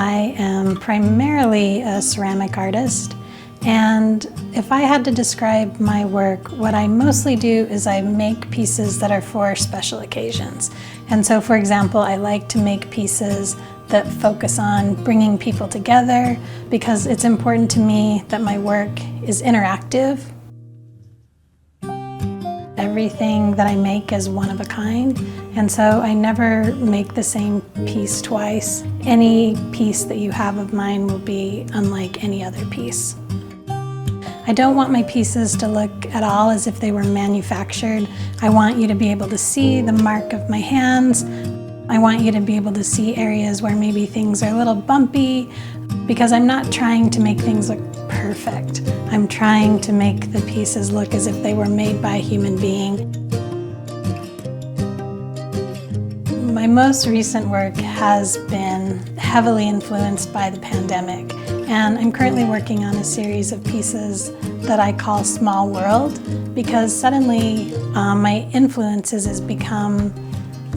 I am primarily a ceramic artist, and if I had to describe my work, what I mostly do is I make pieces that are for special occasions. And so, for example, I like to make pieces that focus on bringing people together because it's important to me that my work is interactive. Everything that I make is one of a kind, and so I never make the same piece twice. Any piece that you have of mine will be unlike any other piece. I don't want my pieces to look at all as if they were manufactured. I want you to be able to see the mark of my hands. I want you to be able to see areas where maybe things are a little bumpy, because I'm not trying to make things look perfect. I'm trying to make the pieces look as if they were made by a human being. My most recent work has been heavily influenced by the pandemic, and I'm currently working on a series of pieces that I call Small World, because suddenly my influences has become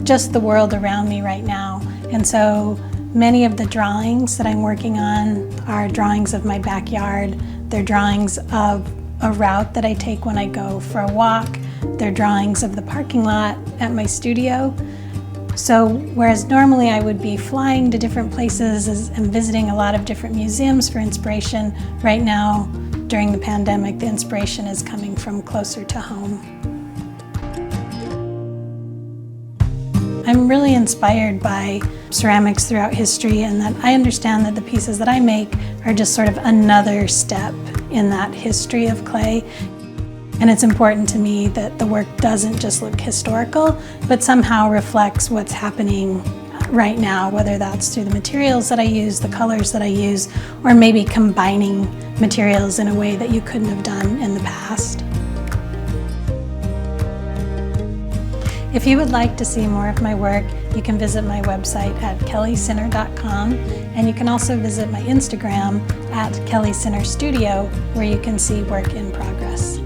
just the world around me right now. And so many of the drawings that I'm working on are drawings of my backyard. They're drawings of a route that I take when I go for a walk. They're drawings of the parking lot at my studio. So whereas normally I would be flying to different places and visiting a lot of different museums for inspiration, right now during the pandemic, the inspiration is coming from closer to home. I'm really inspired by ceramics throughout history, and that I understand that the pieces that I make are just sort of another step in that history of clay. And it's important to me that the work doesn't just look historical, but somehow reflects what's happening right now, whether that's through the materials that I use, the colors that I use, or maybe combining materials in a way that you couldn't have done in the past. If you would like to see more of my work, you can visit my website at kellisinner.com, and you can also visit my Instagram at Kelli Sinner Studio, where you can see work in progress.